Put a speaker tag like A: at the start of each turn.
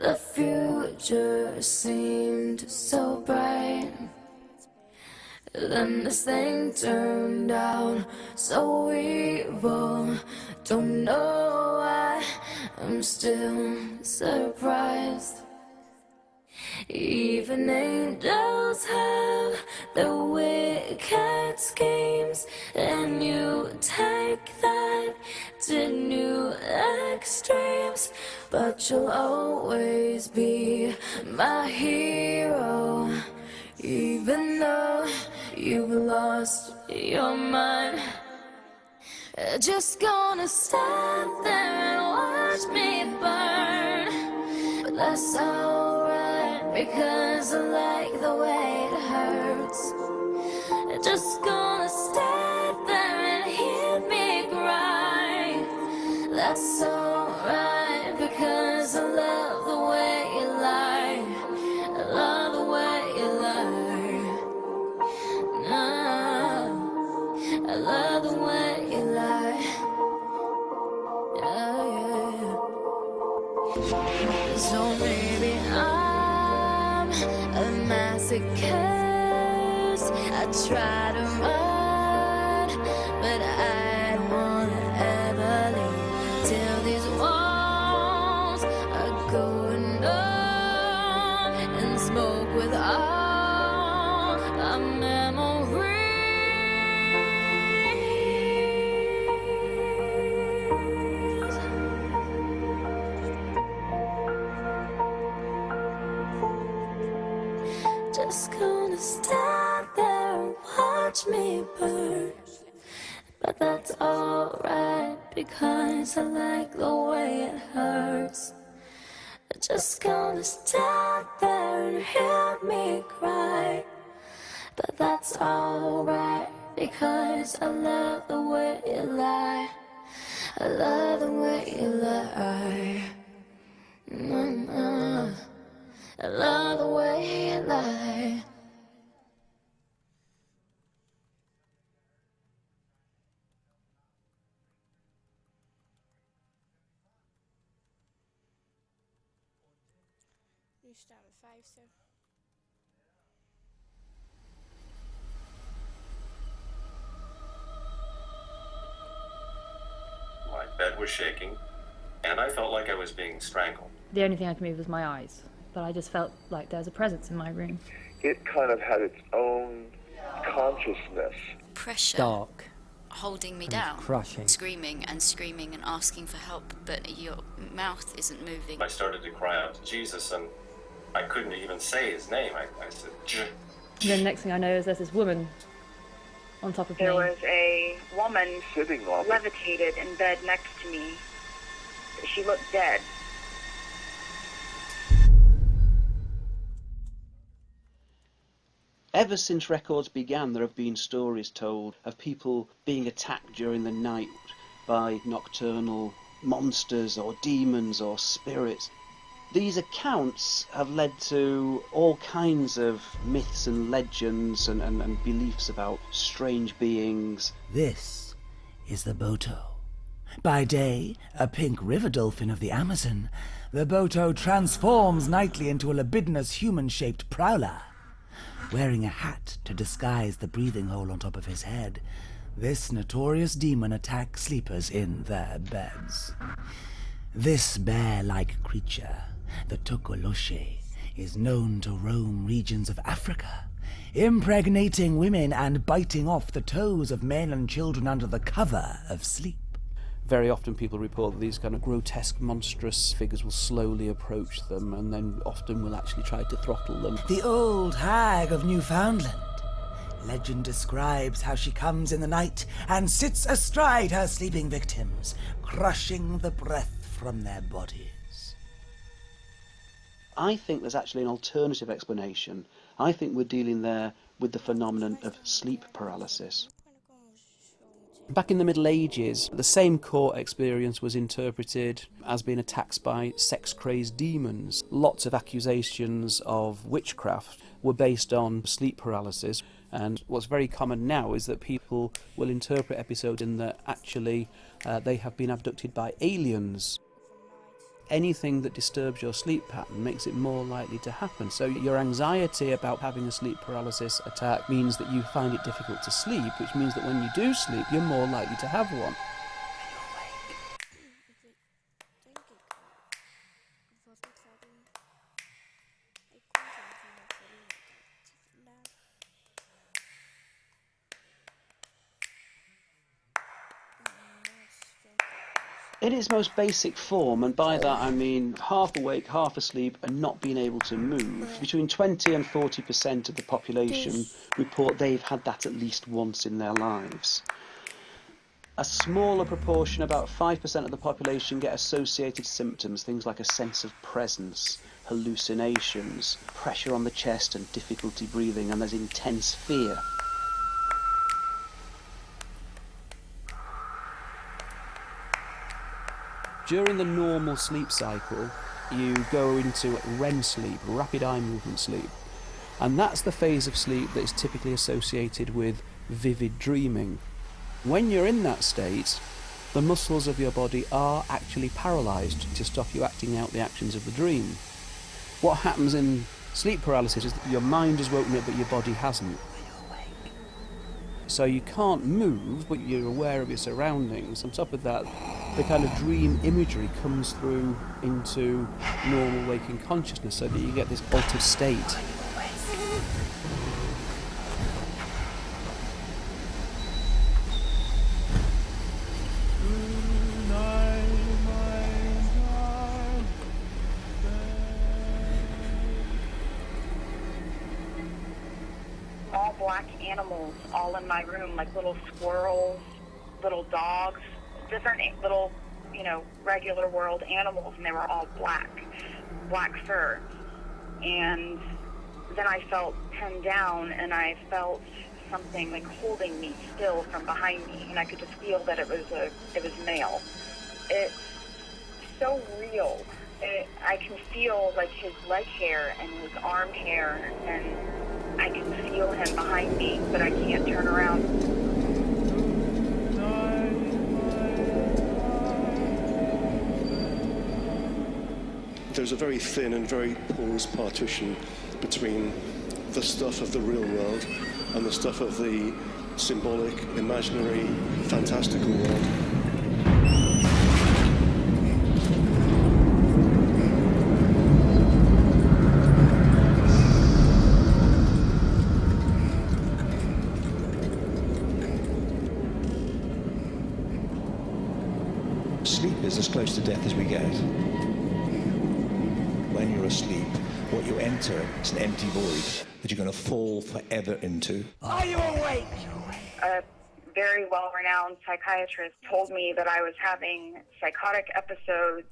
A: The future seemed so bright. Then this thing turned out so evil. Don't know why, I'm still surprised. Even angels have their wicked schemes, and you take that to new extremes. But you'll always be my hero, even though you've lost your mind. Just gonna stand there and watch me burn. But that's alright, because I like the way it hurts. Just gonna stand there and hear me cry. That's alright, because I love the way you lie. I love the way you lie. No, I love the way you lie. Yeah, yeah. So maybe I'm a masochist. I try to run, but I don't wanna ever leave till these walls are going up and smoke with all our memories. Just gonna stand there and watch me burn. But that's alright, because I like the way it hurts. Just gonna stand there and hear me cry. But that's alright, because I love the way you lie. I love the way you lie. I love the way you lie.
B: Nu staan we vijfde.
C: My bed was shaking, and I felt like I was being strangled.
D: The only thing I could move was my eyes, but I just felt like there was a presence in my room.
E: It kind of had its own consciousness.
F: Pressure.
G: Dark.
F: Holding me down.
G: Crushing.
F: Screaming and screaming and asking for help, but your mouth isn't moving.
C: I started to cry out to Jesus, and I couldn't even say his name. I said, J.
D: And then the next thing I know is there's this woman on top of me.
H: There was a woman
E: Sitting on it.
H: levitated in bed next to me. She looked dead.
I: Ever since records began, there have been stories told of people being attacked during the night by nocturnal monsters or demons or spirits. These accounts have led to all kinds of myths and legends and beliefs about strange beings.
J: This is the Boto. By day, a pink river dolphin of the Amazon, the Boto transforms nightly into a libidinous human-shaped prowler. Wearing a hat to disguise the breathing hole on top of his head, this notorious demon attacks sleepers in their beds. This bear-like creature, the Tokoloshe, is known to roam regions of Africa, impregnating women and biting off the toes of men and children under the cover of sleep.
I: Very often people report that these kind of grotesque, monstrous figures will slowly approach them and then often will actually try to throttle them.
J: The old hag of Newfoundland. Legend describes how she comes in the night and sits astride her sleeping victims, crushing the breath from their bodies.
I: I think there's actually an alternative explanation. I think we're dealing there with the phenomenon of sleep paralysis. Back in the Middle Ages, the same court experience was interpreted as being attacked by sex-crazed demons. Lots of accusations of witchcraft were based on sleep paralysis, and what's very common now is that people will interpret episodes in that actually they have been abducted by aliens. anything that disturbs your sleep pattern makes it more likely to happen. So your anxiety about having a sleep paralysis attack means that you find it difficult to sleep, which means that when you do sleep, you're more likely to have one. In its most basic form, and by that I mean half awake, half asleep, and not being able to move, between 20 and 40% of the population report they've had that at least once in their lives. A smaller proportion, about 5% of the population, get associated symptoms, things like a sense of presence, hallucinations, pressure on the chest and difficulty breathing, and there's intense fear. During the normal sleep cycle, you go into REM sleep, rapid eye movement sleep, and that's the phase of sleep that is typically associated with vivid dreaming. When you're in that state, the muscles of your body are actually paralysed to stop you acting out the actions of the dream. What happens in sleep paralysis is that your mind is woken up but your body hasn't. So you can't move, but you're aware of your surroundings. On top of that, the kind of dream imagery comes through into normal waking consciousness, so that you get this altered state.
H: All black animals all in my room, like little squirrels, little dogs, different little, regular world animals, and they were all black fur. And then I felt pinned down, and I felt something like holding me still from behind me, and I could just feel that it was male. It's so real. I can feel like his leg hair and his arm hair, and I can feel him behind me, but I can't turn around.
B: There's a very thin and very porous partition between the stuff of the real world and the stuff of the symbolic, imaginary, fantastical world.
G: Sleep is as close to death as we get. When you're asleep, what you enter is an empty void that you're going to fall forever into.
J: Are you awake?
H: A very well-renowned psychiatrist told me that I was having psychotic episodes